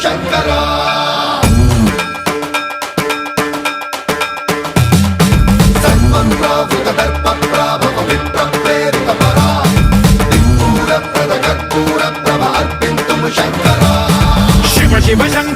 శంకరా సన్మన్రావృత దర్ప ప్రాభవ విప్ర ప్రేరిత పరా దిక్పూర ప్రద కర్పూర ప్రభ అర్పింతుము శంకరా శివ శివ శంకర